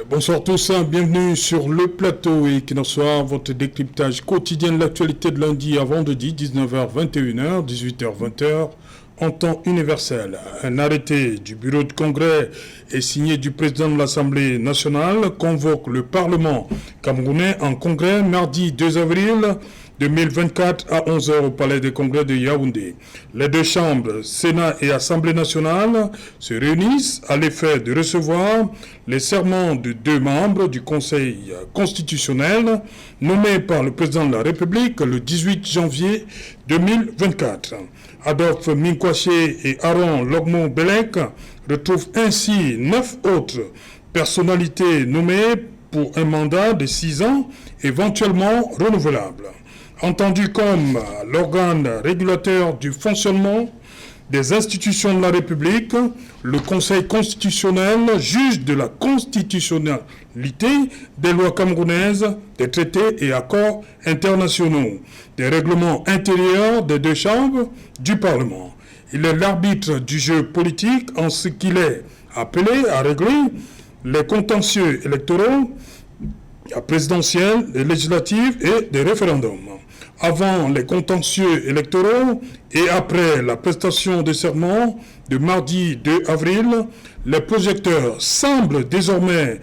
Bonsoir tous, bienvenue sur le plateau Equinox Soir, votre décryptage quotidien de l'actualité de lundi à vendredi, 19h-21h, 18h-20h, en temps universel. Un arrêté du bureau de congrès et signé du président de l'Assemblée nationale convoque le Parlement camerounais en congrès mardi 2 avril 2024 à 11h au Palais des Congrès de Yaoundé. Les deux chambres, Sénat et Assemblée nationale, se réunissent à l'effet de recevoir les serments de deux membres du Conseil constitutionnel nommés par le président de la République le 18 janvier 2024. Adolphe Minkwaché et Aaron Logmo-Belek retrouvent ainsi 9 autres personnalités nommées pour un mandat de 6 ans, éventuellement renouvelable. Entendu comme l'organe régulateur du fonctionnement des institutions de la République, le Conseil constitutionnel juge de la constitutionnalité des lois camerounaises, des traités et accords internationaux, des règlements intérieurs des deux chambres du Parlement. Il est l'arbitre du jeu politique en ce qu'il est appelé à régler les contentieux électoraux, présidentiels, les législatifs et des référendums. Avant les contentieux électoraux et après la prestation de serment de mardi 2 avril, les projecteurs semblent désormais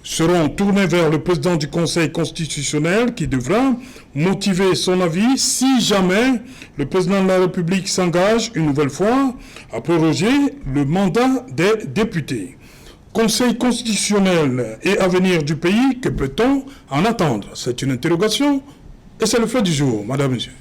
seront tournés vers le président du Conseil constitutionnel qui devra motiver son avis si jamais le président de la République s'engage une nouvelle fois à proroger le mandat des députés. Conseil constitutionnel et avenir du pays, que peut-on en attendre? C'est une interrogation et c'est le fait du jour, madame, monsieur.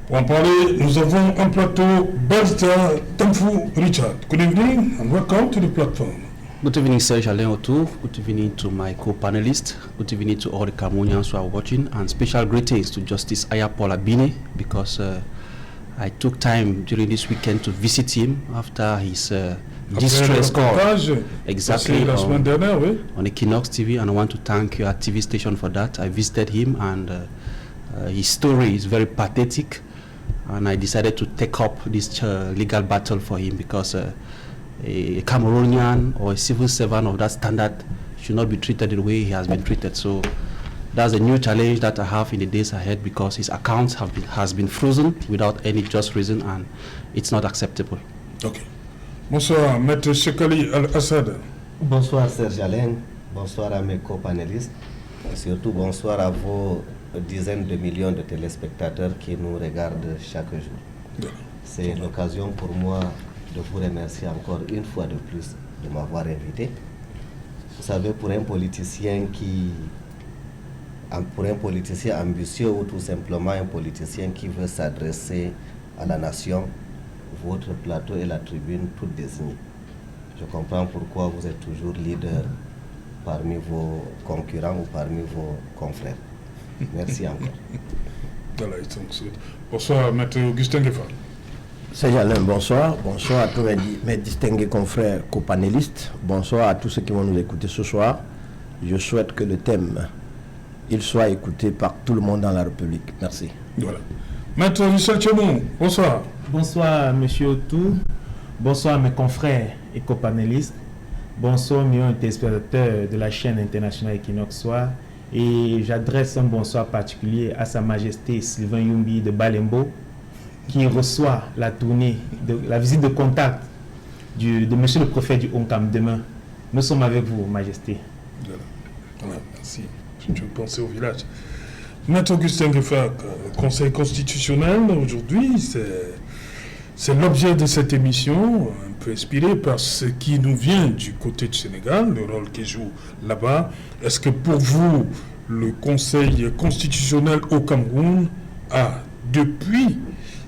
Pour en parler, nous avons un plateau Barrister Tamfou Richard. Good evening and welcome to the platform. Good evening, Serge Alain O'Toole. Good evening to my co-panelists. Good evening to all the Cameroonians who are watching. And special greetings to Justice Ayapola Abine, because I took time during this weekend to visit him after his distress call. Exactly. On Equinox TV, and I want to thank your TV station for that. I visited him, and his story is very pathetic. And I decided to take up this legal battle for him, because a Cameroonian or a civil servant of that standard should not be treated the way he has been treated. So that's a new challenge that I have in the days ahead, because his accounts has been frozen without any just reason, and it's not acceptable. Okay. Bonsoir, Maître Shekali Al-Assad. Bonsoir, Serge Alain. Bonsoir à mes co-panélistes. Et surtout, bonsoir à vos dizaines de millions de téléspectateurs qui nous regardent chaque jour. C'est l'occasion pour moi de vous remercier encore une fois de plus de m'avoir invité. Vous savez, pour un politicien ambitieux, ou tout simplement un politicien qui veut s'adresser à la nation, votre plateau est la tribune toute désignée. Je comprends pourquoi vous êtes toujours leader parmi vos concurrents ou parmi vos confrères. Merci encore. Bonsoir, Maître Augustin Gefal. Serge Alain, bonsoir. Bonsoir à tous mes distingués confrères co-panélistes. Bonsoir à tous ceux qui vont nous écouter ce soir. Je souhaite que le thème il soit écouté par tout le monde dans la République. Merci. Voilà. Maître Michel Tchemou, bonsoir. Bonsoir, M. O'Toole. Bonsoir, mes confrères et co-panélistes. Bonsoir, millions de téléspectateurs de la chaîne internationale Equinox Soir. Et j'adresse un bonsoir particulier à Sa Majesté Sylvain Yumbi de Balembo, qui reçoit la visite de contact de Monsieur le Préfet du Oncam demain. Nous sommes avec vous, Majesté. Voilà, merci. Je pensais au village. Maître Augustin Gefak, Conseil constitutionnel, aujourd'hui, c'est l'objet de cette émission, un peu inspiré par ce qui nous vient du côté du Sénégal, le rôle qu'il joue là-bas. Est-ce que pour vous, le Conseil constitutionnel au Cameroun a, depuis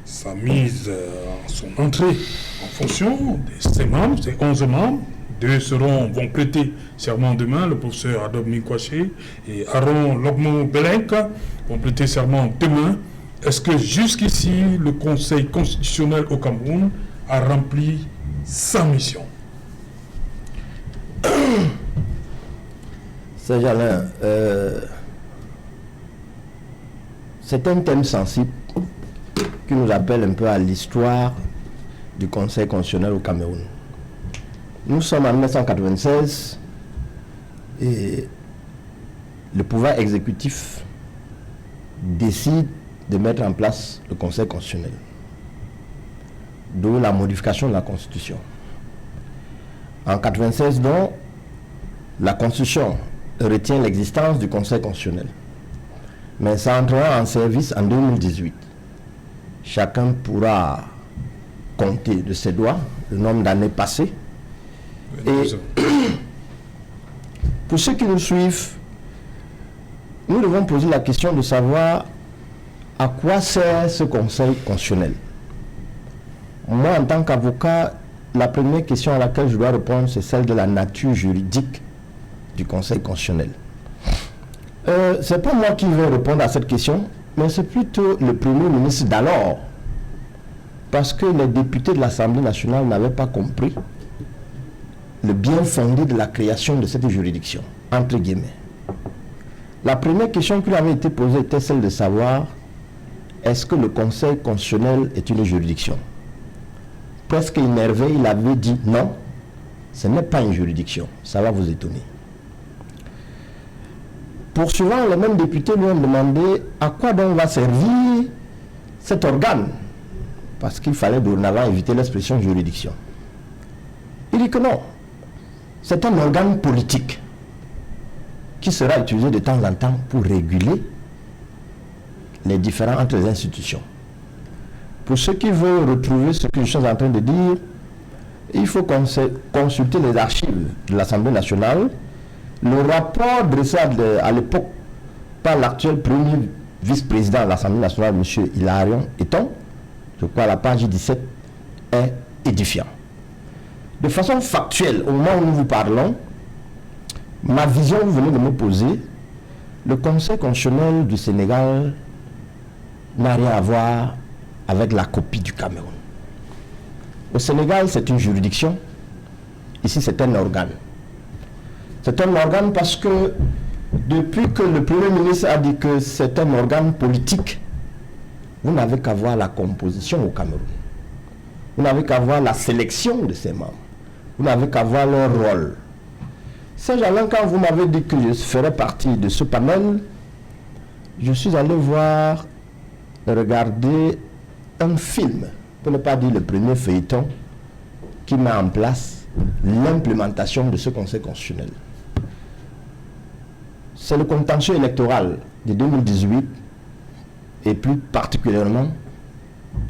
sa mise en son entrée en fonction de ses membres, ses 11 membres, deux vont prêter serment demain, le professeur Adolphe Minkwaché et Aaron Logmo-Belek vont prêter serment demain. Est-ce que jusqu'ici, le Conseil constitutionnel au Cameroun a rempli sa mission? Serge Alain, c'est un thème sensible qui nous appelle un peu à l'histoire du Conseil constitutionnel au Cameroun. Nous sommes en 1996 et le pouvoir exécutif décide de mettre en place le Conseil constitutionnel, d'où la modification de la Constitution. En 1996, donc, la Constitution retient l'existence du Conseil constitutionnel, mais ça entrera en service en 2018. Chacun pourra compter de ses doigts le nombre d'années passées. Et pour ceux qui nous suivent, nous devons poser la question de savoir à quoi sert ce Conseil constitutionnel. Moi, en tant qu'avocat, la première question à laquelle je dois répondre, c'est celle de la nature juridique du Conseil constitutionnel. C'est pas moi qui vais répondre à cette question, mais c'est plutôt le Premier ministre d'alors, parce que les députés de l'Assemblée nationale n'avaient pas compris le bien fondé de la création de cette juridiction, entre guillemets. La première question qui lui avait été posée était celle de savoir est-ce que le Conseil constitutionnel est une juridiction? Presque énervé, il avait dit non, ce n'est pas une juridiction. Ça va vous étonner. Poursuivant, les mêmes députés lui ont demandé à quoi donc va servir cet organe, parce qu'il fallait dorénavant éviter l'expression juridiction. Il dit que non, c'est un organe politique qui sera utilisé de temps en temps pour réguler les différends entre les institutions. Pour ceux qui veulent retrouver ce que je suis en train de dire, il faut consulter les archives de l'Assemblée nationale. Le rapport dressé à l'époque par l'actuel premier vice-président de l'Assemblée nationale, M. Hilarion Eton, je crois à la page 17, est édifiant. De façon factuelle, au moment où nous vous parlons, ma vision, vous venez de me poser, le Conseil constitutionnel du Sénégal n'a rien à voir avec la copie du Cameroun. Au Sénégal, c'est une juridiction. Ici, c'est un organe. C'est un organe parce que depuis que le Premier ministre a dit que c'est un organe politique, vous n'avez qu'à voir la composition au Cameroun. Vous n'avez qu'à voir la sélection de ses membres. Vous n'avez qu'à voir leur rôle. Saint-Germain, quand vous m'avez dit que je ferais partie de ce panel, je suis allé regarder un film, pour ne pas dire le premier feuilleton, qui met en place l'implémentation de ce Conseil constitutionnel. C'est le contentieux électoral de 2018 et plus particulièrement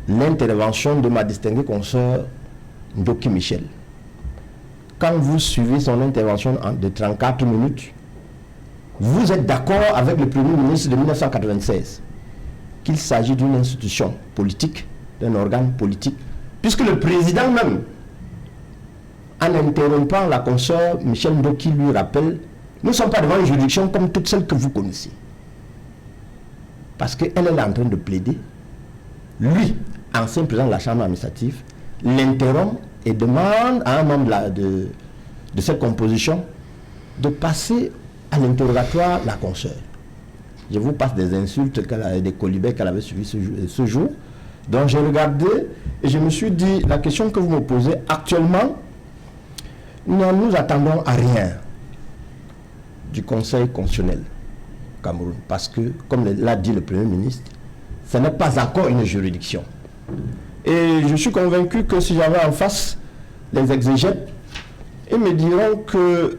l'intervention de ma distinguée consoeur Ndoki Michel. Quand vous suivez son intervention de 34 minutes, vous êtes d'accord avec le Premier ministre de 1996 qu'il s'agit d'une institution politique, d'un organe politique, puisque le président même, en interrompant la consoeur Michel Ndoki, lui rappelle nous ne sommes pas devant une juridiction comme toutes celles que vous connaissez. Parce qu'elle est en train de plaider. Lui, ancien président de la Chambre administrative, l'interrompt et demande à un membre de cette composition de passer à l'interrogatoire la consoeur. Je vous passe des insultes, des colibets qu'elle avait suivis ce jour. Donc j'ai regardé et je me suis dit, la question que vous me posez actuellement, nous nous attendons à rien du Conseil constitutionnel au Cameroun. Parce que, comme l'a dit le Premier ministre, ce n'est pas encore une juridiction. Et je suis convaincu que si j'avais en face les exégètes, ils me diront que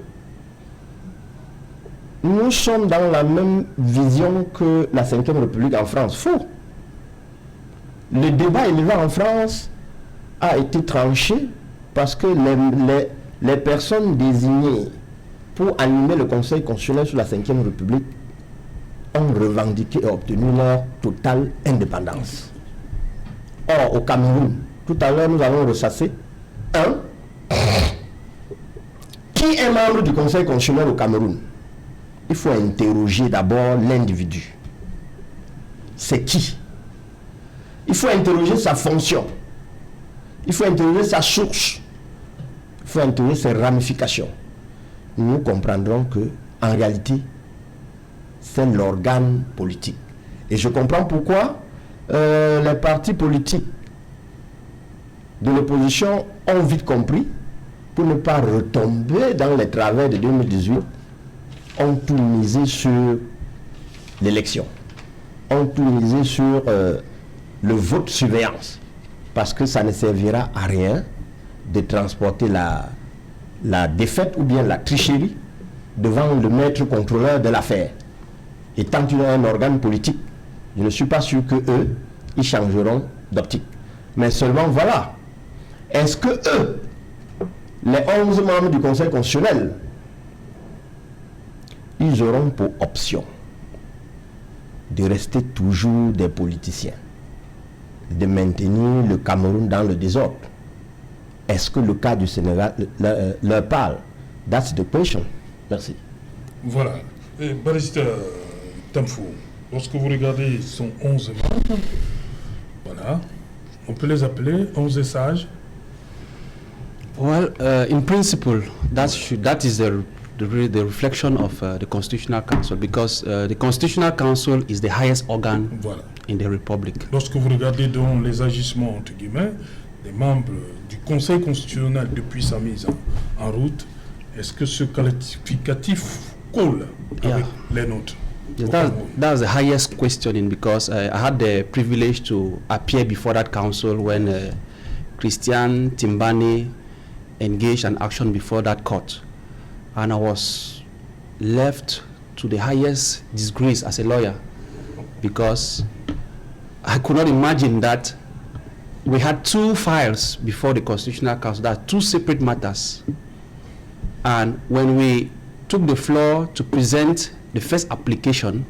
nous sommes dans la même vision que la Ve République en France. Faux. Le débat élevé en France a été tranché parce que les personnes désignées pour animer le Conseil constitutionnel sous la Ve République ont revendiqué et obtenu leur totale indépendance. Or, au Cameroun, tout à l'heure, nous avons ressassé qui est membre du Conseil constitutionnel au Cameroun. Il faut interroger d'abord l'individu. C'est qui? Il faut interroger sa fonction. Il faut interroger sa source. Il faut interroger ses ramifications. Nous comprendrons que, en réalité, c'est l'organe politique. Et je comprends pourquoi les partis politiques de l'opposition ont vite compris, pour ne pas retomber dans les travers de 2018, ont tout misé sur l'élection, ont tout misé sur le vote surveillance, parce que ça ne servira à rien de transporter la défaite ou bien la tricherie devant le maître contrôleur de l'affaire. Et tant qu'il y a un organe politique, je ne suis pas sûr que eux, ils changeront d'optique. Mais seulement voilà, est-ce que eux, les 11 membres du Conseil constitutionnel, ils auront pour option de rester toujours des politiciens, de maintenir le Cameroun dans le désordre? Est-ce que le cas du Sénégal leur parle? That's the question. Merci. Voilà. Et Barrister Tamfou, lorsque vous regardez, ils sont 11 membres. Voilà. On peut les appeler 11 sages. Well, in principle, that is the reflection of the Constitutional Council, because the Constitutional Council is the highest organ Voilà. in the Republic. Lorsque vous regardez donc les agissements, entre guillemets, des membres du Conseil constitutionnel depuis sa mise en route, est-ce que ce qualificatif colle avec les nôtres? Yes, that's the highest questioning, because I had the privilege to appear before that council when Christian Timbani engaged an action before that court, and I was left to the highest disgrace as a lawyer, because I could not imagine that we had two files before the Constitutional Council, that are two separate matters, and when we took the floor to present the first application,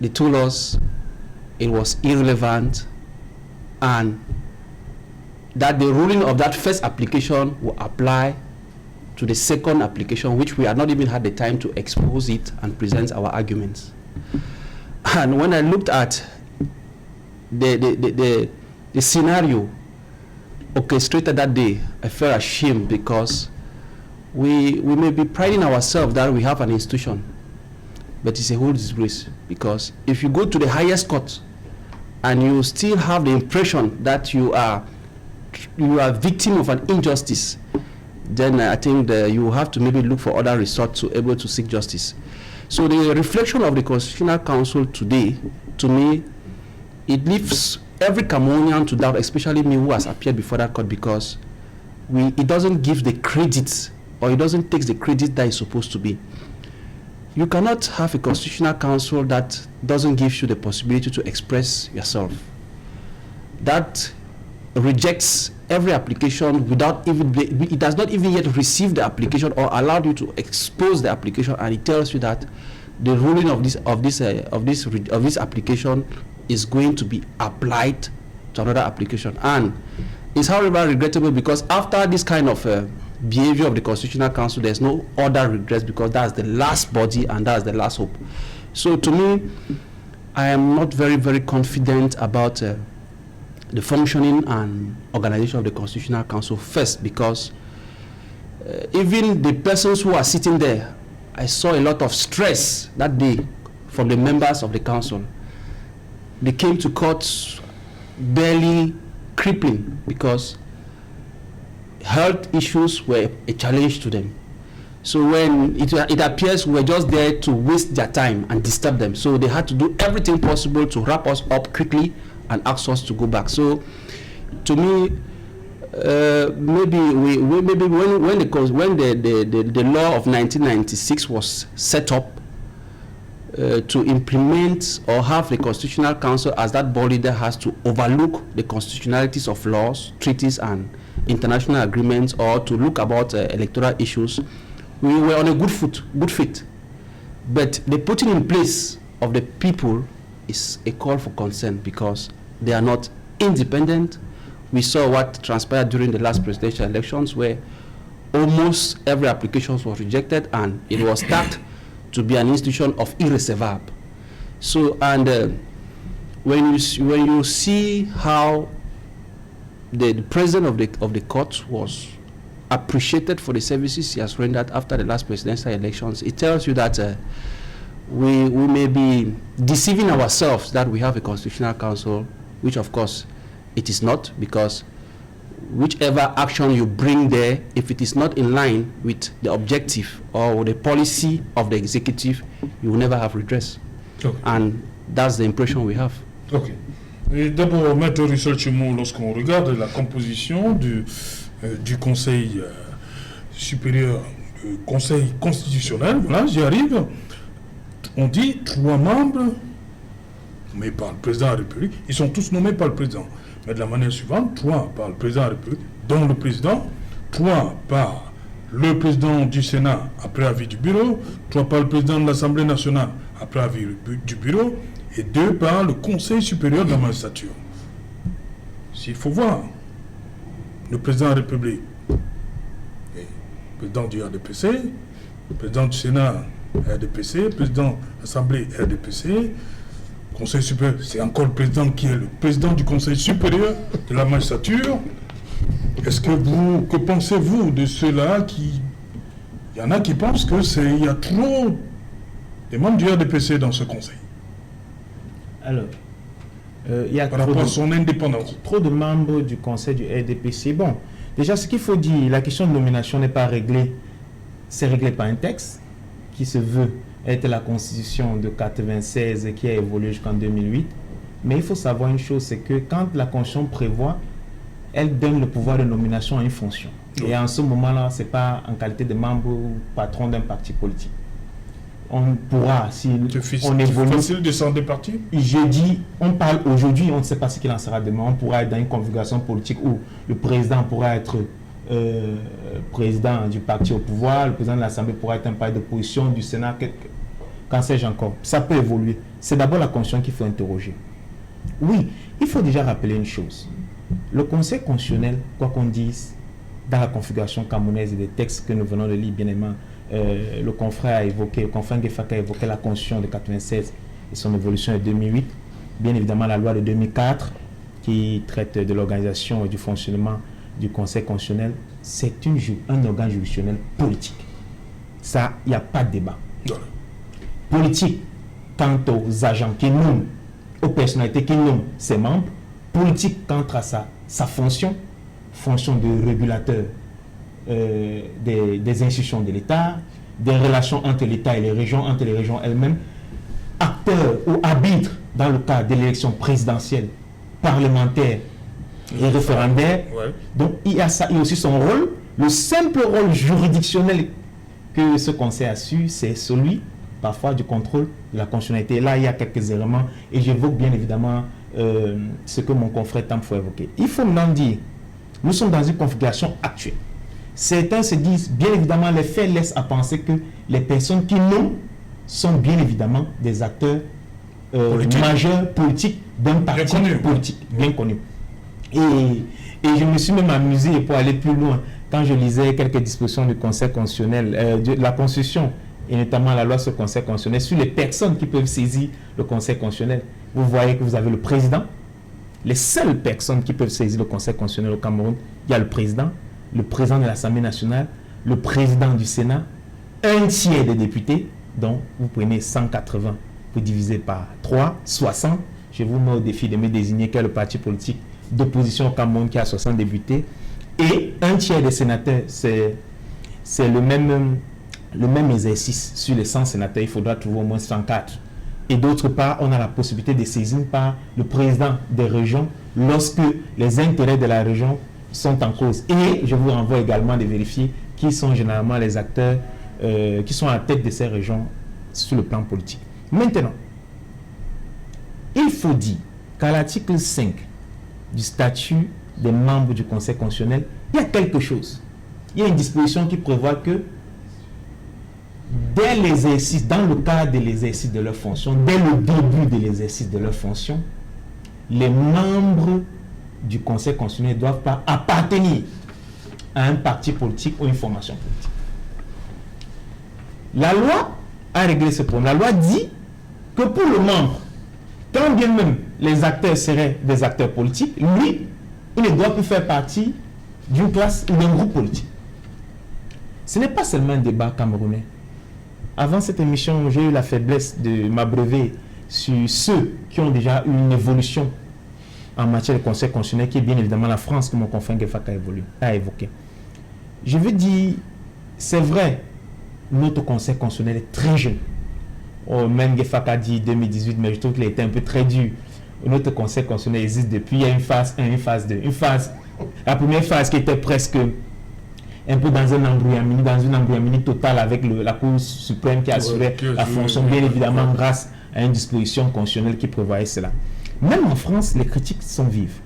they told us it was irrelevant and that the ruling of that first application will apply to the second application, which we had not even had the time to expose it and present our arguments. And when I looked at the scenario orchestrated that day, I felt ashamed, because we may be priding ourselves that we have an institution, but it's a whole disgrace, because if you go to the highest court and you still have the impression that you are victim of an injustice, then I think that you have to maybe look for other resorts to able to seek justice. So the reflection of the Constitutional Council today, to me, it leaves every Cameroonian to doubt, especially me who has appeared before that court, because it doesn't give the credit, or it doesn't take the credit that it's supposed to be. You cannot have a Constitutional Council that doesn't give you the possibility to express yourself, that rejects every application without even, it does not even yet receive the application or allowed you to expose the application, and it tells you that the ruling of this application is going to be applied to another application. And it's however regrettable, because after this kind of behavior of the Constitutional Council, there's no other regrets, because that's the last body and that's the last hope. So to me, I am not very, very confident about the functioning and organization of the Constitutional Council, first because even the persons who are sitting there, I saw a lot of stress that day from the members of the council. They came to court barely crippling, because health issues were a challenge to them. So when it appears we were just there to waste their time and disturb them, so they had to do everything possible to wrap us up quickly and ask us to go back. So to me, maybe when the law of 1996 was set up to implement or have the Constitutional Council as that body that has to overlook the constitutionalities of laws, treaties and international agreements, or to look about electoral issues, we were on a good faith. But the putting in place of the people is a call for concern, because they are not independent. We saw what transpired during the last presidential elections, where almost every application was rejected and it was tagged to be an institution of irrecevable. So, and when you see how the president of the court was appreciated for the services he has rendered after the last presidential elections, it tells you that we may be deceiving ourselves that we have a constitutional council, which of course it is not, because whichever action you bring there, if it is not in line with the objective or the policy of the executive, you will never have redress. Okay. And that's the impression we have. Ok. Et d'abord, Maître Richard Chimou, lorsqu'on regarde la composition du Conseil supérieur, Conseil constitutionnel, voilà, j'y arrive, on dit 3 membres nommés par le président de la République, ils sont tous nommés par le président. Mais de la manière suivante, 3 par le président de la République, dont le président, 3 par le président du Sénat après avis du bureau, 3 par le président de l'Assemblée nationale après avis du bureau, et 2 par le Conseil supérieur de la magistrature. S'il faut voir, le président de la République, le président du RDPC, le président du Sénat RDPC, le président de l'Assemblée RDPC, Conseil supérieur, c'est encore le président qui est le président du Conseil supérieur de la magistrature. Que pensez-vous de ceux-là qui... Il y en a qui pensent qu'il y a trop de membres du RDPC dans ce conseil. Alors, il y a par rapport à son indépendance. Trop de membres du conseil du RDPC. Bon, déjà, ce qu'il faut dire, la question de nomination n'est pas réglée. C'est réglé par un texte qui se veut être la constitution de 96 et qui a évolué jusqu'en 2008. Mais il faut savoir une chose, c'est que quand la constitution prévoit, elle donne le pouvoir de nomination à une fonction. Oui. Et en ce moment-là, ce n'est pas en qualité de membre ou patron d'un parti politique. On pourra, si on évolue... C'est facile de s'en départir. Je dis, on parle aujourd'hui, on ne sait pas ce qu'il en sera demain. On pourra être dans une configuration politique où le président pourra être président du parti au pouvoir, le président de l'Assemblée pourra être un parti d'opposition, du Sénat, qu'en sais-je encore. Ça peut évoluer. C'est d'abord la constitution qu'il faut interroger. Oui, il faut déjà rappeler une chose. Le Conseil constitutionnel, quoi qu'on dise, dans la configuration camerounaise et des textes que nous venons de lire, bien évidemment, le confrère a évoqué, le confrère Ngefaka a évoqué la constitution de 96 et son évolution de 2008. Bien évidemment, la loi de 2004 qui traite de l'organisation et du fonctionnement du Conseil constitutionnel, c'est un organe juridictionnel politique. Ça, il n'y a pas de débat. Voilà. Politique quant aux agents qui nomment, aux personnalités qui nomment ses membres. Politique quant à sa fonction de régulateur des institutions de l'État, des relations entre l'État et les régions, entre les régions elles-mêmes, acteur ou arbitre dans le cas de l'élection présidentielle, parlementaire et référendaire. Ouais. Donc il y a ça, il y a aussi son rôle. Le simple rôle juridictionnel que ce conseil a su, c'est celui parfois du contrôle de la constitutionnalité. Là, il y a quelques éléments et j'évoque bien évidemment ce que mon confrère Tamfo a évoqué. Il faut maintenant dire, nous sommes dans une configuration actuelle. Certains se disent, bien évidemment, les faits laissent à penser que les personnes qui nomment sont bien évidemment des acteurs majeurs politiques d'un parti politique bien connu. Et je me suis même amusé pour aller plus loin quand je lisais quelques dispositions du Conseil constitutionnel, de la Constitution et notamment la loi sur le Conseil constitutionnel, sur les personnes qui peuvent saisir le Conseil constitutionnel. Vous voyez que vous avez le président. Les seules personnes qui peuvent saisir le Conseil constitutionnel au Cameroun, il y a le président de l'Assemblée nationale, le président du Sénat, un tiers des députés, donc vous prenez 180, vous divisez par 3, 60. Je vous mets au défi de me désigner quel est le parti politique d'opposition au Cameroun qui a 60 députés. Et un tiers des sénateurs, c'est le même exercice. Sur les 100 sénateurs, il faudra trouver au moins 104. Et d'autre part, on a la possibilité de saisir par le président des régions lorsque les intérêts de la région sont en cause. Et je vous renvoie également de vérifier qui sont généralement les acteurs qui sont à la tête de ces régions sur le plan politique. Maintenant, il faut dire qu'à l'article 5 du statut des membres du Conseil constitutionnel, il y a quelque chose. Il y a une disposition qui prévoit que dès l'exercice, dans le cadre de l'exercice de leur fonction, dès le début de l'exercice de leur fonction, les membres du Conseil constitutionnel ne doivent pas appartenir à un parti politique ou une formation politique. La loi a réglé ce problème. La loi dit que pour le membre, quand bien même les acteurs seraient des acteurs politiques, lui, il ne doit plus faire partie d'une classe ou d'un groupe politique. Ce n'est pas seulement un débat camerounais. Avant cette émission, j'ai eu la faiblesse de m'abreuver sur ceux qui ont déjà eu une évolution en matière de conseil constitutionnel, qui est bien évidemment la France, que mon confrère Ngefaka a évoqué. Je veux dire, c'est vrai, notre conseil constitutionnel est très jeune. Même Ngefaka dit 2018, mais je trouve qu'il a été un peu très dur. Notre conseil constitutionnel existe depuis, il y a une phase 1, une phase 2. La première phase qui était presque un peu dans une embrouillamini totale avec la Cour suprême qui assurait la fonction, bien évidemment grâce à une disposition constitutionnelle qui prévoyait cela. Même en France, les critiques sont vives.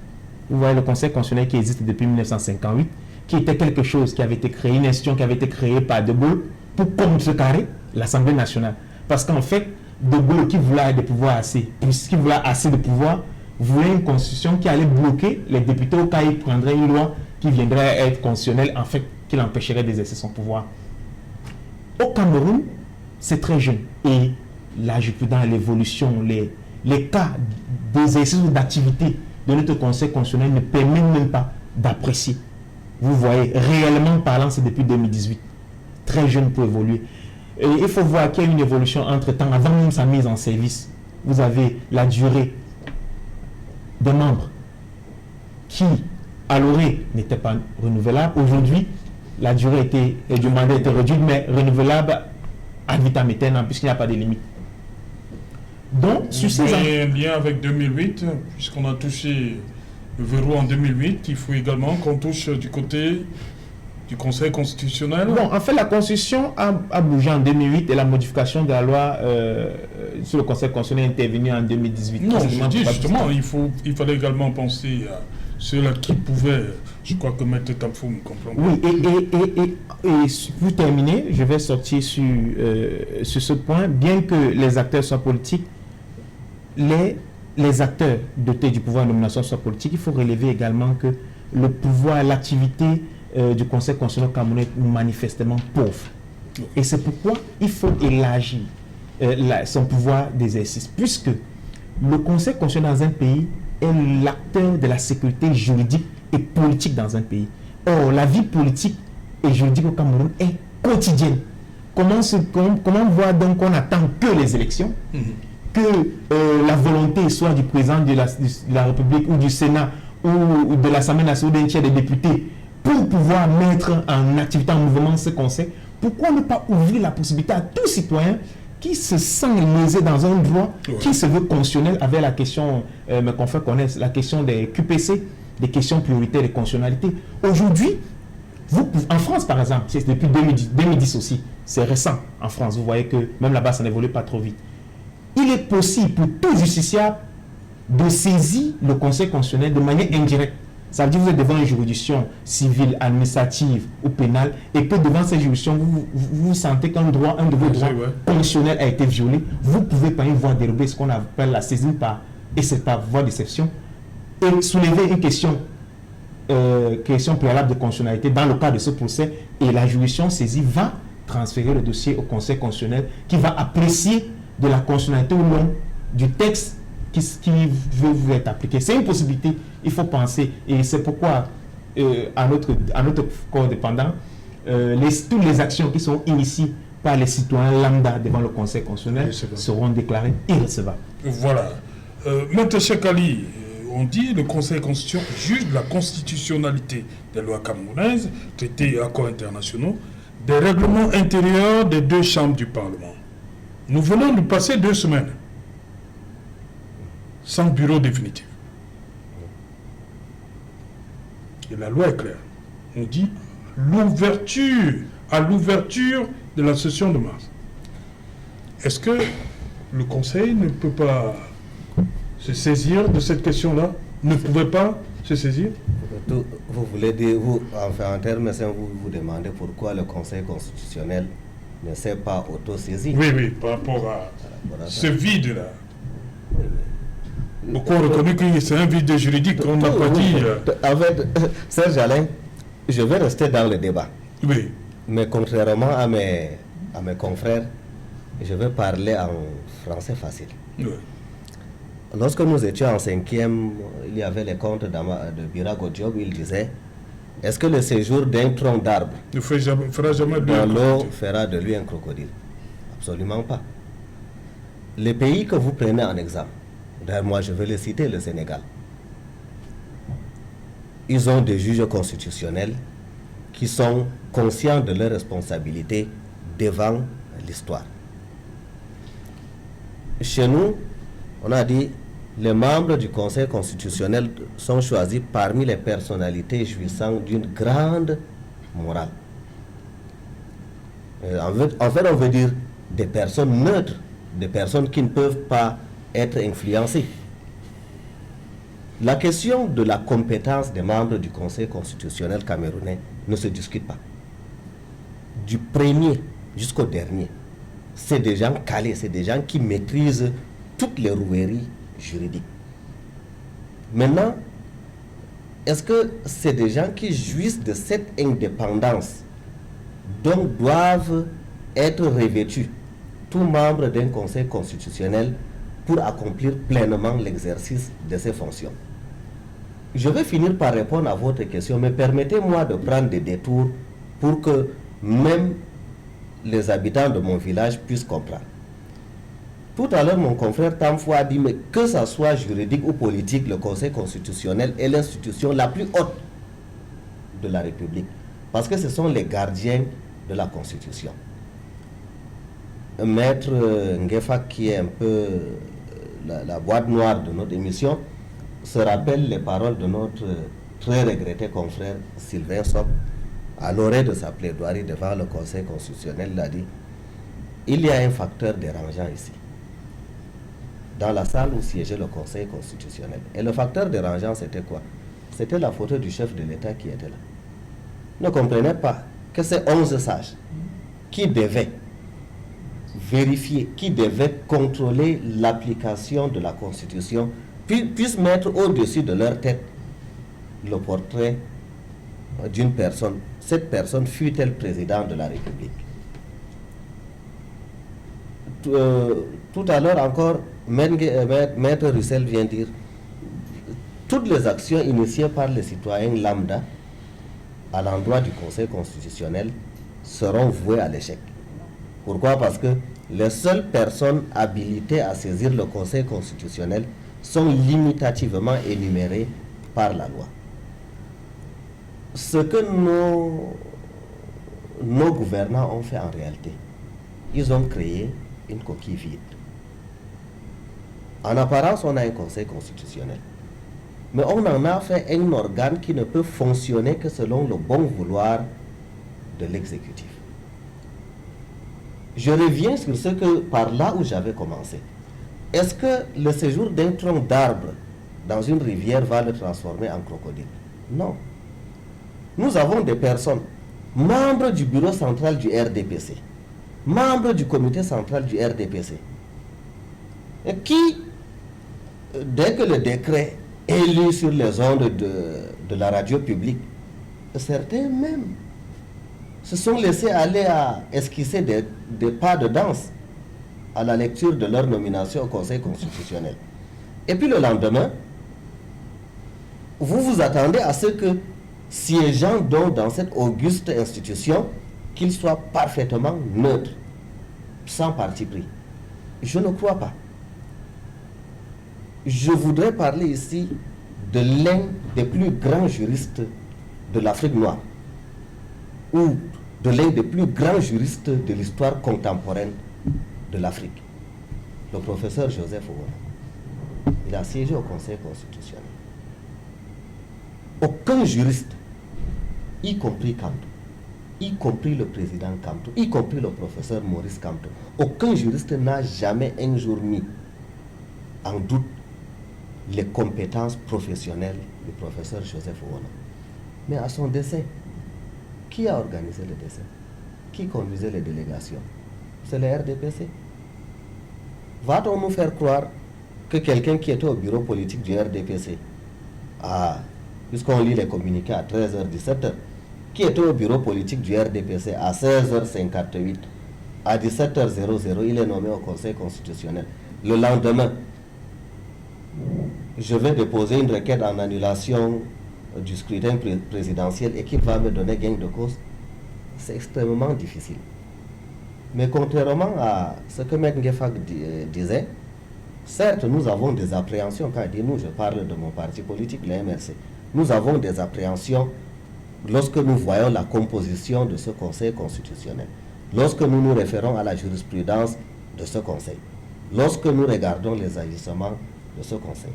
Vous voyez le conseil constitutionnel qui existe depuis 1958, qui était quelque chose qui avait été créé, une institution qui avait été créée par De Gaulle pour contrecarrer l'Assemblée nationale. Parce qu'en fait, De Gaulle, qui voulait des pouvoirs assez, puisqu'il voulait assez de pouvoir, voulait une constitution qui allait bloquer les députés au cas où ils prendraient une loi qui viendrait être constitutionnelle, en fait, qui l'empêcherait d'exercer son pouvoir. Au Cameroun, c'est très jeune. Et là, je peux dans l'évolution, les cas d'exercice ou d'activité de notre conseil constitutionnel ne permettent même pas d'apprécier. Vous voyez, réellement parlant, c'est depuis 2018. Très jeune pour évoluer. Et il faut voir qu'il y a une évolution entre-temps, avant même sa mise en service. Vous avez la durée des membres qui, à l'orée, n'était pas renouvelable. Aujourd'hui, la durée du mandat était réduite, mais renouvelable ad vitam aeternam, puisqu'il n'y a pas de limite. Donc, sur ces un lien avec 2008, puisqu'on a touché le verrou en 2008, il faut également qu'on touche du côté du Conseil constitutionnel. Bon, en fait, la Constitution a bougé en 2008 et la modification de la loi sur le Conseil constitutionnel est intervenue en 2018. Non, je dis justement, il fallait également penser à ceux-là qui pouvaient, je crois que M. Tamfou me comprend. Oui, et pour terminer, je vais sortir sur ce point. Bien que les acteurs soient politiques, les acteurs dotés du pouvoir de nomination soient politiques, il faut relever également que le pouvoir, l'activité du Conseil constitutionnel camerounais est manifestement pauvre. Et c'est pourquoi il faut élargir son pouvoir d'exercice, puisque le Conseil constitutionnel dans un pays est l'acteur de la sécurité juridique et politique dans un pays. Or, la vie politique et juridique au Cameroun est quotidienne. Comment voir donc qu'on attend que les élections, que la volonté soit du président de la République ou du Sénat ou de l'Assemblée nationale ou d'un tiers des députés pour pouvoir mettre en activité, en mouvement ce conseil? Pourquoi ne pas ouvrir la possibilité à tout citoyen qui se sent lésé dans un droit qui se veut constitutionnel avec la question, mes confrères connaissent, la question des QPC, des questions prioritaires de constitutionnalité. Aujourd'hui, en France par exemple, c'est depuis 2010 aussi, c'est récent en France, vous voyez que même là-bas ça n'évolue pas trop vite. Il est possible pour tout justiciable de saisir le Conseil constitutionnel de manière indirecte. Ça veut dire que vous êtes devant une juridiction civile, administrative ou pénale et que devant cette juridiction, vous sentez qu'un de vos droits constitutionnels a été violé. Vous pouvez par une voie dérobée, ce qu'on appelle la saisine et c'est par voie d'exception, et soulever une question préalable de constitutionnalité dans le cadre de ce procès, et la juridiction saisie va transférer le dossier au Conseil constitutionnel qui va apprécier de la constitutionnalité ou non du texte qui veut vous être appliqué. C'est une possibilité, il faut penser, et c'est pourquoi à notre corps dépendant, toutes les actions qui sont initiées par les citoyens lambda devant le Conseil constitutionnel seront déclarées irrecevables. Voilà. Maître Chekali, on dit le Conseil constitutionnel juge la constitutionnalité des lois camerounaises, traités et accords internationaux, des règlements intérieurs des deux chambres du Parlement. Nous venons de passer 2 semaines sans bureau définitif. Et la loi est claire. On dit à l'ouverture de la session de mars. Est-ce que le Conseil ne peut pas se saisir de cette question-là? Ne pouvait pas se saisir? Vous voulez dire, en termes simples, vous demandez pourquoi le Conseil constitutionnel ne s'est pas auto-saisi? Oui, par rapport à ce vide-là. Beaucoup ont reconnu que c'est un vide juridique, on n'a pas dit. En fait, Serge Alain, je vais rester dans le débat. Oui. Mais contrairement à mes confrères, je vais parler en français facile. Oui. Lorsque nous étions en 5e, il y avait les comptes de Birago Diop, il disait: est-ce que le séjour d'un tronc d'arbre ne fera jamais dans l'eau fera de lui un crocodile? Absolument pas. Les pays que vous prenez en exemple, d'ailleurs moi je vais les citer, le Sénégal, ils ont des juges constitutionnels qui sont conscients de leurs responsabilités devant l'histoire. Chez nous, on a dit les membres du Conseil constitutionnel sont choisis parmi les personnalités jouissant d'une grande morale. En fait, on veut dire des personnes neutres, des personnes qui ne peuvent pas être influencées. La question de la compétence des membres du Conseil constitutionnel camerounais ne se discute pas. Du premier jusqu'au dernier, c'est des gens calés, c'est des gens qui maîtrisent toutes les roueries juridiques. Maintenant, est-ce que c'est des gens qui jouissent de cette indépendance dont doivent être revêtus tous membres d'un conseil constitutionnel pour accomplir pleinement l'exercice de ces fonctions? Je vais finir par répondre à votre question, mais permettez-moi de prendre des détours pour que même les habitants de mon village puissent comprendre. Tout à l'heure, mon confrère Tamfou a dit, mais que ce soit juridique ou politique, le Conseil constitutionnel est l'institution la plus haute de la République, parce que ce sont les gardiens de la Constitution. Maître Ngefa, qui est un peu la boîte noire de notre émission, se rappelle les paroles de notre très regretté confrère Sylvain Sob à l'orée de sa plaidoirie devant le Conseil constitutionnel. Il a dit, il y a un facteur dérangeant ici, dans la salle où siégeait le Conseil constitutionnel. Et le facteur dérangeant, c'était quoi? C'était la photo du chef de l'État qui était là. Ne comprenez pas que ces 11 sages qui devaient vérifier, qui devaient contrôler l'application de la Constitution, puissent mettre au-dessus de leur tête le portrait d'une personne. Cette personne fut-elle président de la République? Tout à l'heure encore, Maître Russell vient dire, toutes les actions initiées par les citoyens lambda à l'endroit du Conseil constitutionnel seront vouées à l'échec. Pourquoi? Parce que les seules personnes habilitées à saisir le Conseil constitutionnel sont limitativement énumérées par la loi. Ce que nos gouvernants ont fait en réalité, ils ont créé une coquille vide. En apparence, on a un Conseil constitutionnel, mais on en a fait un organe qui ne peut fonctionner que selon le bon vouloir de l'exécutif. Je reviens sur ce que, par là où j'avais commencé. Est-ce que le séjour d'un tronc d'arbre dans une rivière va le transformer en crocodile? Non. Nous avons des personnes, membres du bureau central du RDPC, membres du comité central du RDPC, qui, dès que le décret est lu sur les ondes de la radio publique, certains même se sont laissés aller à esquisser des pas de danse à la lecture de leur nomination au Conseil constitutionnel. Et puis le lendemain, vous vous attendez à ce que, siégeant donc dans cette auguste institution, qu'il soit parfaitement neutre, sans parti pris. Je ne crois pas. Je voudrais parler ici de l'un des plus grands juristes de l'Afrique noire, ou de l'un des plus grands juristes de l'histoire contemporaine de l'Afrique, le professeur Joseph Owono. Il a siégé au Conseil constitutionnel. Aucun juriste, y compris Kamto, y compris le président Kamto, y compris le professeur Maurice Kamto, aucun juriste n'a jamais un jour mis en doute les compétences professionnelles du professeur Joseph Owono. Mais à son décès, qui a organisé le décès? Qui conduisait les délégations? C'est le RDPC. Va-t-on nous faire croire que quelqu'un qui était au bureau politique du RDPC, puisqu'on lit les communiqués à 13h, 17h, qui était au bureau politique du RDPC à 16h58, à 17h00, il est nommé au Conseil constitutionnel. Le lendemain, je vais déposer une requête en annulation du scrutin présidentiel et qu'il va me donner gain de cause? C'est extrêmement difficile. Mais contrairement à ce que M. Ngefak disait, certes, nous avons des appréhensions. Quand je dis nous, je parle de mon parti politique, le MRC. Nous avons des appréhensions lorsque nous voyons la composition de ce Conseil constitutionnel, lorsque nous nous référons à la jurisprudence de ce Conseil, lorsque nous regardons les agissements de ce Conseil.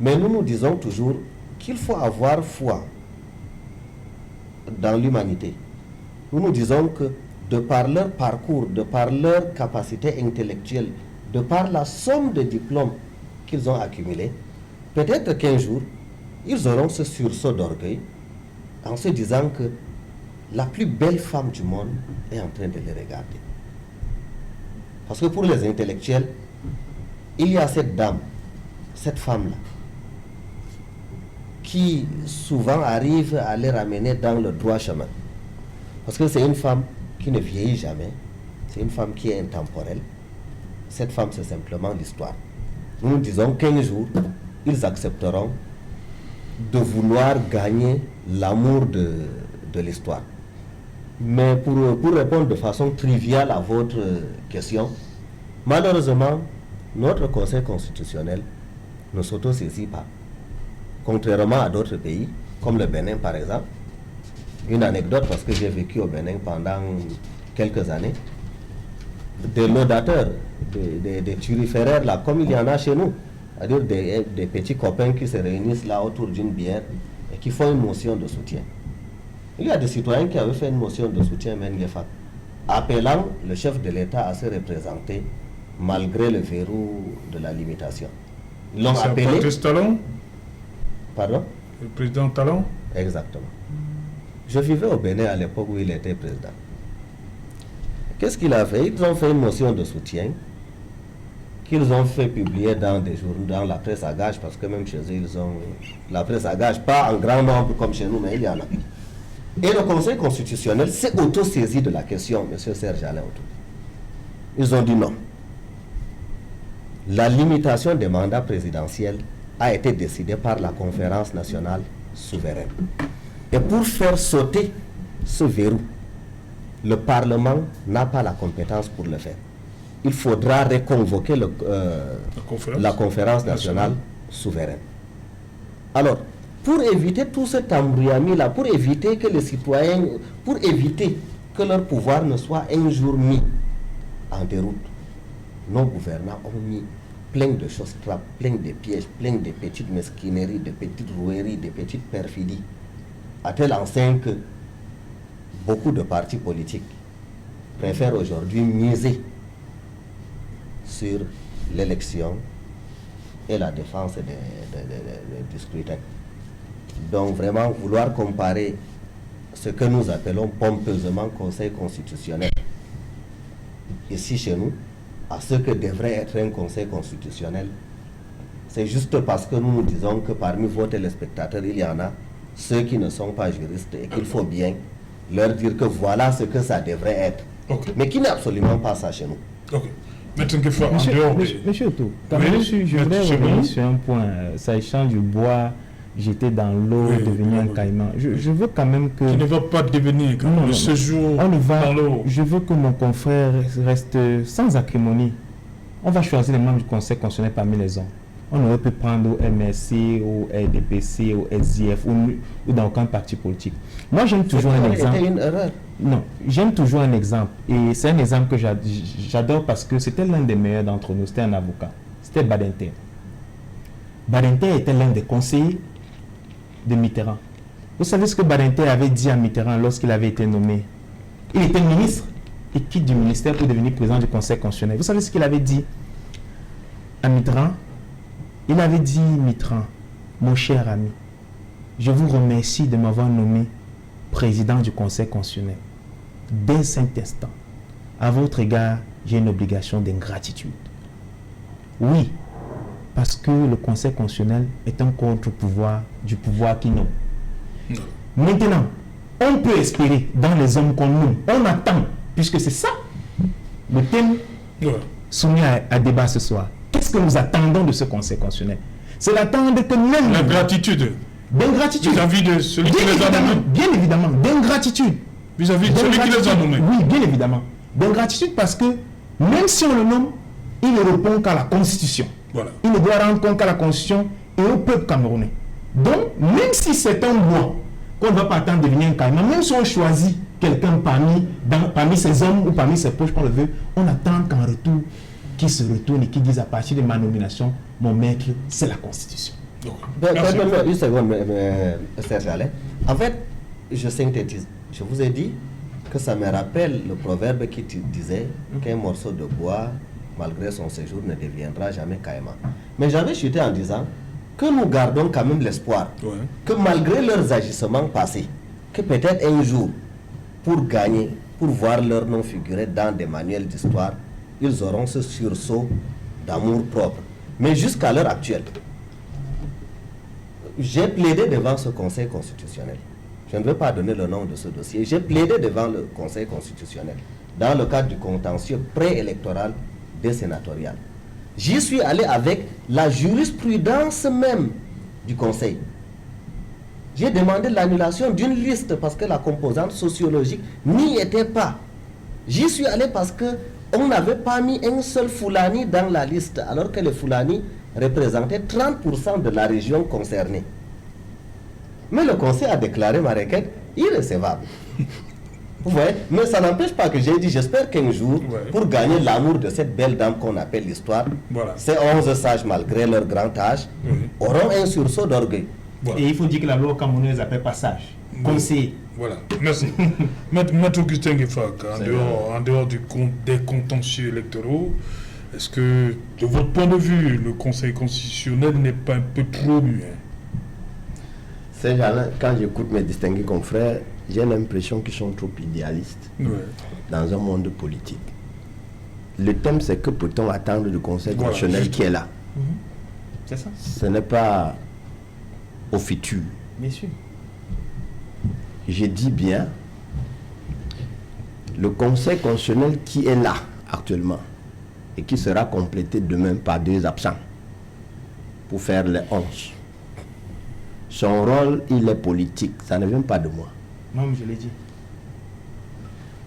Mais nous nous disons toujours qu'il faut avoir foi dans l'humanité. Nous nous disons que de par leur parcours, de par leur capacité intellectuelle, de par la somme de diplômes qu'ils ont accumulés, peut-être qu'un jour, ils auront ce sursaut d'orgueil en se disant que la plus belle femme du monde est en train de les regarder. Parce que pour les intellectuels, il y a cette dame, cette femme-là, qui souvent arrive à les ramener dans le droit chemin. Parce que c'est une femme qui ne vieillit jamais, c'est une femme qui est intemporelle. Cette femme, c'est simplement l'histoire. Nous nous disons qu'un jour, ils accepteront de vouloir gagner l'amour de l'histoire. Mais pour répondre de façon triviale à votre question, malheureusement, notre Conseil constitutionnel ne s'auto-saisit pas. Contrairement à d'autres pays, comme le Bénin par exemple. Une anecdote, parce que j'ai vécu au Bénin pendant quelques années. Des laudateurs, des turiféraires, là, comme il y en a chez nous, c'est-à-dire des petits copains qui se réunissent là autour d'une bière et qui font une motion de soutien. Il y a des citoyens qui avaient fait une motion de soutien, appelant le chef de l'État à se représenter malgré le verrou de la limitation. Ils l'ont appelé... C'est Talon? Pardon? Le président Talon? Exactement. Je vivais au Bénin à l'époque où il était président. Qu'est-ce qu'il a fait? Ils ont fait une motion de soutien qu'ils ont fait publier dans des journaux, dans la presse à gage, parce que même chez eux, ils ont la presse à gage, pas en grand nombre comme chez nous, mais il y en a. Et le Conseil constitutionnel s'est auto-saisi de la question, M. Serge Alain Autou. Ils ont dit non. La limitation des mandats présidentiels a été décidée par la conférence nationale souveraine. Et pour faire sauter ce verrou, le Parlement n'a pas la compétence pour le faire. Il faudra reconvoquer la conférence nationale souveraine. Alors, pour éviter tout cet embrouillamie-là, pour éviter que les citoyens, pour éviter que leur pouvoir ne soit un jour mis en déroute, nos gouvernants ont mis plein de choses trappes, plein de pièges, plein de petites mesquineries, de petites roueries, de petites perfidies, à tel enseigne que beaucoup de partis politiques préfèrent aujourd'hui miser sur l'élection et la défense du scrutin. Donc vraiment vouloir comparer ce que nous appelons pompeusement Conseil constitutionnel ici chez nous à ce que devrait être un Conseil constitutionnel, c'est juste parce que nous nous disons que parmi vos téléspectateurs, il y en a ceux qui ne sont pas juristes et qu'il faut bien leur dire que voilà ce que ça devrait être. Okay. Mais qui n'est absolument pas ça chez nous. Okay. Monsieur Autou, je voudrais revenir sur un point, s'agissant du bois jeté dans l'eau, devenu un caïman. Je veux quand même que... Qui ne va pas devenir le séjour dans l'eau. Je veux que mon confrère reste sans acrimonie. On va choisir les membres du Conseil constitutionnel parmi les hommes. On aurait pu prendre au MRC, au RDPC, au SDF ou dans aucun parti politique. Moi, j'aime toujours un exemple. C'était une erreur. Non, j'aime toujours un exemple. Et c'est un exemple que j'adore parce que c'était l'un des meilleurs d'entre nous. C'était un avocat. C'était Badinter. Badinter était l'un des conseillers de Mitterrand. Vous savez ce que Badinter avait dit à Mitterrand lorsqu'il avait été nommé? Il était ministre et quitte du ministère pour devenir président du Conseil constitutionnel. Vous savez ce qu'il avait dit à Mitterrand? Il avait dit, Mitterrand, mon cher ami, je vous remercie de m'avoir nommé président du Conseil constitutionnel. Dès cet instant, à votre égard, j'ai une obligation d'ingratitude. Oui, parce que le Conseil constitutionnel est un contre-pouvoir du pouvoir qui nomme. Maintenant, on peut espérer dans les hommes qu'on nomme, on attend, puisque c'est ça le thème soumis à débat ce soir. Qu'est-ce que nous attendons de ce Conseil constitutionnel? C'est l'attendre que même... L'ingratitude. D'ingratitude. Vis-à-vis de celui qui les a nommés. Bien évidemment, d'ingratitude. Vis-à-vis de celui qui les a nommés. Oui, bien évidemment. D'ingratitude parce que même si on le nomme, il ne répond qu'à la Constitution. Voilà. Il ne doit rendre compte qu'à la Constitution et au peuple camerounais. Donc, même si c'est un bois, qu'on ne va pas attendre de devenir un caïman, même si on choisit quelqu'un parmi ses hommes ou parmi ses proches qu'on le veut, on attend qu'en retour, qu'il se retourne et qu'il dise à partir de ma nomination, mon maître, c'est la Constitution. Une seconde, Serge Alain. En fait, je synthétise. Je vous ai dit que ça me rappelle le proverbe qui disait qu'un morceau de bois, malgré son séjour, ne deviendra jamais caïman. Mais j'avais chuté en disant que nous gardons quand même l'espoir que malgré leurs agissements passés, que peut-être un jour, pour gagner, pour voir leur nom figurer dans des manuels d'histoire, ils auront ce sursaut d'amour propre. Mais jusqu'à l'heure actuelle, j'ai plaidé devant ce Conseil constitutionnel. Je ne veux pas donner le nom de ce dossier. J'ai plaidé devant le Conseil constitutionnel dans le cadre du contentieux préélectoral des sénatoriales. J'y suis allé avec la jurisprudence même du Conseil. J'ai demandé l'annulation d'une liste parce que la composante sociologique n'y était pas. J'y suis allé parce qu'on n'avait pas mis un seul Fulani dans la liste, alors que les Fulani représentaient 30% de la région concernée. Mais le Conseil a déclaré ma requête irrecevable. Vous voyez, mais ça n'empêche pas que j'ai dit, j'espère qu'un jour, pour gagner l'amour de cette belle dame qu'on appelle l'histoire, ces 11 sages, malgré leur grand âge, auront un sursaut d'orgueil. Voilà. Et il faut dire que la loi camerounaise appelle pas sage. Conseiller. Voilà, merci. Maître Augustin Gueffak, en dehors des contentieux électoraux, est-ce que, de votre point de vue, le Conseil constitutionnel n'est pas un peu trop muet? Serge Alain, quand j'écoute mes distingués confrères, j'ai l'impression qu'ils sont trop idéalistes dans un monde politique. Le thème, c'est que peut-on attendre du Conseil constitutionnel qui est là? C'est ça. Ce n'est pas au futur. Bien sûr. Je dis bien, le Conseil constitutionnel qui est là actuellement et qui sera complété demain par 2 absents pour faire les 11. Son rôle, il est politique. Ça ne vient pas de moi. Non, mais je l'ai dit.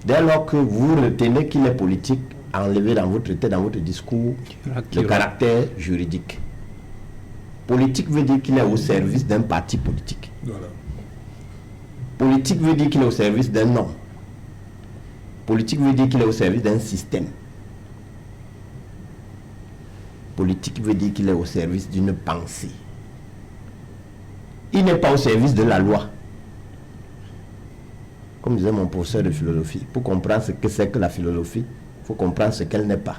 Dès lors que vous retenez qu'il est politique, enlevez dans votre tête, dans votre discours, le caractère juridique. Politique veut dire qu'il est au service d'un parti politique. Voilà. Politique veut dire qu'il est au service d'un homme. Politique veut dire qu'il est au service d'un système. Politique veut dire qu'il est au service d'une pensée. Il n'est pas au service de la loi. Comme disait mon professeur de philosophie, pour comprendre ce que c'est que la philosophie, il faut comprendre ce qu'elle n'est pas.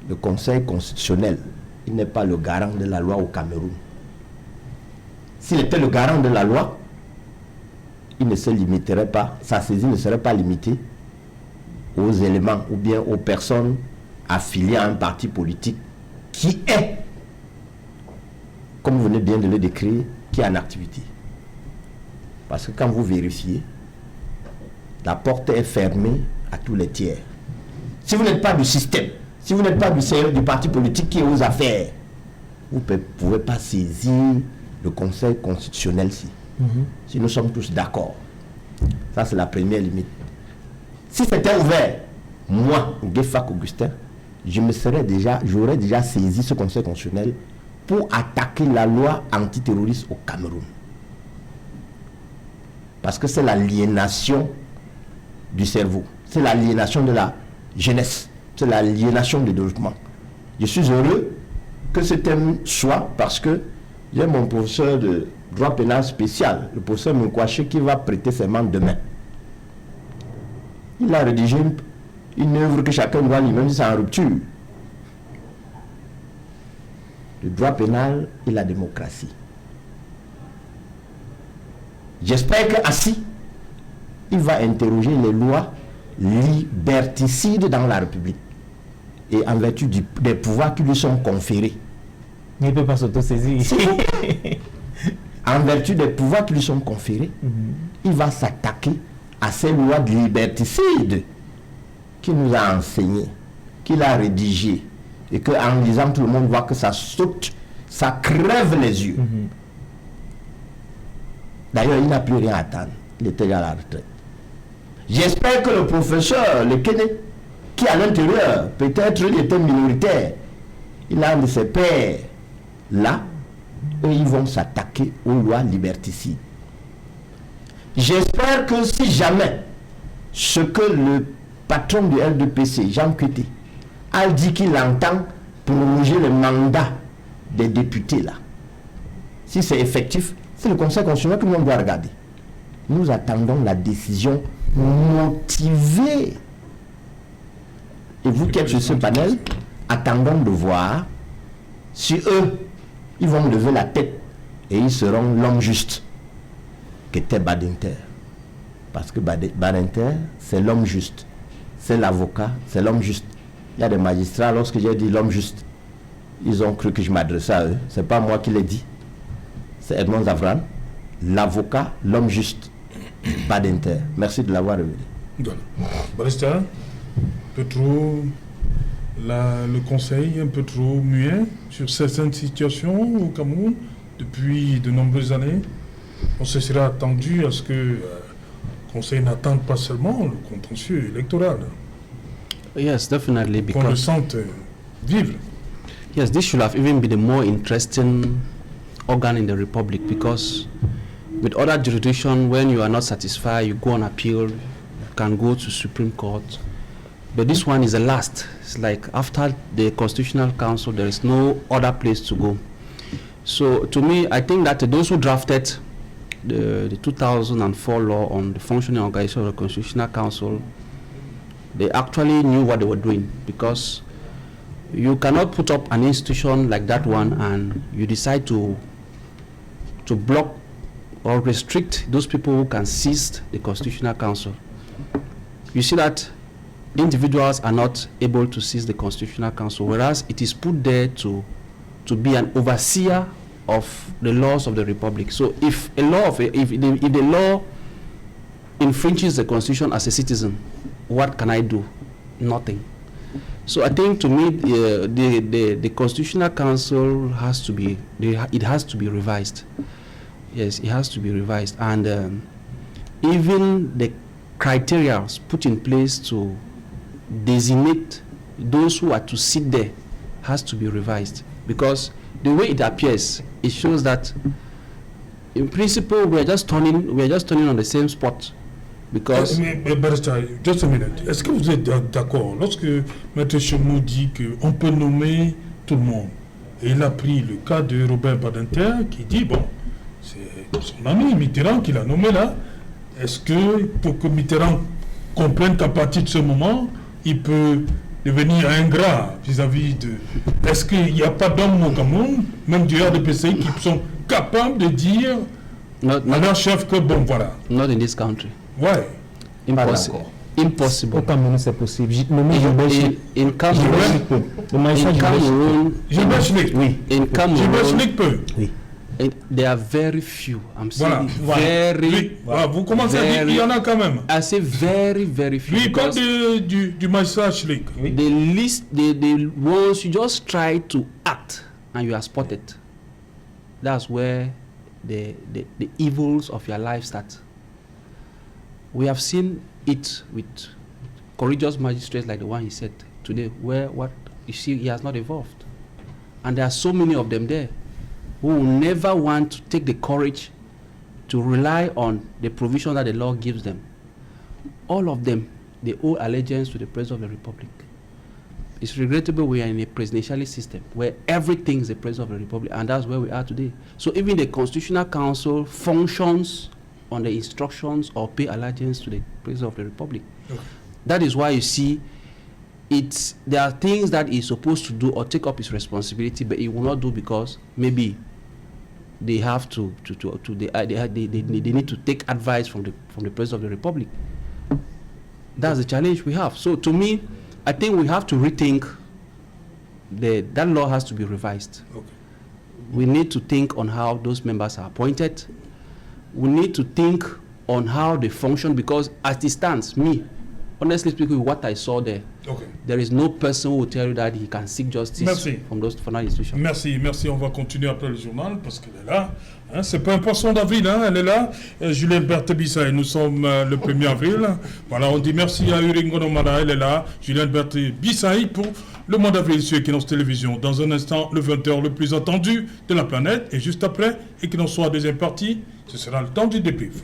Le Conseil constitutionnel, il n'est pas le garant de la loi au Cameroun. S'il était le garant de la loi, il ne se limiterait pas, sa saisie ne serait pas limitée aux éléments ou bien aux personnes affiliées à un parti politique qui est, comme vous venez bien de le décrire, qui est en activité. Parce que quand vous vérifiez, la porte est fermée à tous les tiers. Si vous n'êtes pas du système, si vous n'êtes pas du parti politique qui est aux affaires, vous ne pouvez pas saisir le Conseil constitutionnel si nous sommes tous d'accord. Ça, c'est la première limite. Si c'était ouvert, moi, Gueffak Augustin, j'aurais déjà saisi ce Conseil constitutionnel pour attaquer la loi antiterroriste au Cameroun. Parce que c'est l'aliénation du cerveau, c'est l'aliénation de la jeunesse, c'est l'aliénation du développement. Je suis heureux que ce thème soit, parce que j'ai mon professeur de droit pénal spécial, le professeur Moukwaché, qui va prêter serment demain. Il a rédigé une œuvre que chacun doit lui-même, c'est en rupture. Le droit pénal et la démocratie. J'espère qu'ainsi, il va interroger les lois liberticides dans la République et en vertu des pouvoirs qui lui sont conférés. Il ne peut pas s'autosaisir. En vertu des pouvoirs qui lui sont conférés, il va s'attaquer à ces lois liberticides qu'il nous a enseignées, qu'il a rédigées, et qu'en lisant, tout le monde voit que ça saute, ça crève les yeux. D'ailleurs, il n'a plus rien à attendre. Il était déjà à la retraite. J'espère que le professeur, le Kene, qui à l'intérieur, peut-être il était minoritaire, il a un de ses pairs là, et ils vont s'attaquer aux lois liberticides. J'espère que si jamais ce que le patron du RDPC, Jean Kuté, a dit qu'il entend prolonger le mandat des députés là, si c'est effectif, c'est le Conseil constitutionnel que l'on doit regarder. Nous attendons la décision motivée. Et vous qui êtes sur ce panel, attendons de voir si eux, ils vont lever la tête et ils seront l'homme juste qu'était Badinter. Parce que Badinter, c'est l'homme juste. C'est l'avocat, c'est l'homme juste. Il y a des magistrats, lorsque j'ai dit l'homme juste, ils ont cru que je m'adressais à eux. C'est pas moi qui l'ai dit. C'est Edmond Zavran, l'avocat, l'homme juste, Badinter. Merci de l'avoir révélé. Voilà. Barista, un peu trop, le conseil un peu trop muet sur certaines situations au Cameroun depuis de nombreuses années. On se serait attendu à ce que le conseil n'attende pas seulement le contentieux électoral. Yes, definitely, Qu'on le because sente vivre. yes, this should have even been a more interesting organ in the republic, because with other jurisdictions, when you are not satisfied, you go on appeal, you can go to Supreme Court. But this one is the last. It's like after the Constitutional Council, there is no other place to go. So to me, I think that those who drafted the 2004 law on the functioning organization of the Constitutional Council, they actually knew what they were doing, because you cannot put up an institution like that one and you decide to block or restrict those people who can seize the Constitutional Council. You see that individuals are not able to seize the Constitutional Council, whereas it is put there to be an overseer of the laws of the Republic. So if a law if the law infringes the Constitution as a citizen, what can I do? Nothing. So I think, to me, the Constitutional Council has to be revised. Yes, it has to be revised, and even the criteria put in place to designate those who are to sit there has to be revised, because the way it appears, it shows that in principle we are just turning on the same spot. Because Mais Barista, just a minute. Est-ce que vous êtes d'accord lorsque Maître Chomou dit qu'on peut nommer tout le monde? Et il a pris le cas de Robert Badinter qui dit, bon, c'est son ami Mitterrand qui l'a nommé là. Est-ce que, pour que Mitterrand comprenne qu'à partir de ce moment, il peut devenir ingrat vis-à-vis de... Est-ce qu'il n'y a pas d'hommes au Cameroun, même du RDPCI, qui sont capables de dire à leur chef que, bon, voilà. not in this country. Ouais. Impossible. Au Cameroun, c'est possible. In Cameroun, Le maréchal Gilbert Schlick. Oui. in Gilbert Cameroun, Schlick peut. there are very few. I'm saying Voilà. very. Oui. Voilà. Vous commencez à dire qu'il y en a quand même. I say very, very few. Lui, il parle because du magistrat Schlick. the least, the ones you just try to act and you are spotted. That's where the evils of your life start. We have seen it with courageous magistrates like the one he said today, where what you see, he has not evolved. And there are so many of them there who will never want to take the courage to rely on the provision that the law gives them. All of them, they owe allegiance to the President of the Republic. It's regrettable we are in a presidentialist system where everything is the President of the Republic, and that's where we are today. So even the Constitutional Council functions on the instructions or pay allegiance to the President of the Republic. Okay. That is why you see there are things that he's supposed to do or take up his responsibility, but he will not do because maybe they have they need to take advice from the President of the Republic. That's the challenge we have. So to me, I think we have to rethink that law has to be revised. Okay. We need to think on how those members are appointed. We need to think on how they function, because as it stands, honestly speaking, what I saw there, there is no person who will tell you that he can seek justice from that institution. Merci. On va continuer après le journal parce qu'elle est là. Hein, c'est pas un poisson d'avril, hein, elle est là. Juliette Berthe-Bissaï, nous sommes le 1er avril. Voilà, on dit merci à Uringo Nomada, elle est là. Juliette Berthe-Bissaï pour le mois d'avril sur Equinox Télévision. Dans un instant, le 20h le plus attendu de la planète. Et juste après, Equinox Soir deuxième partie, ce sera le temps du débrief.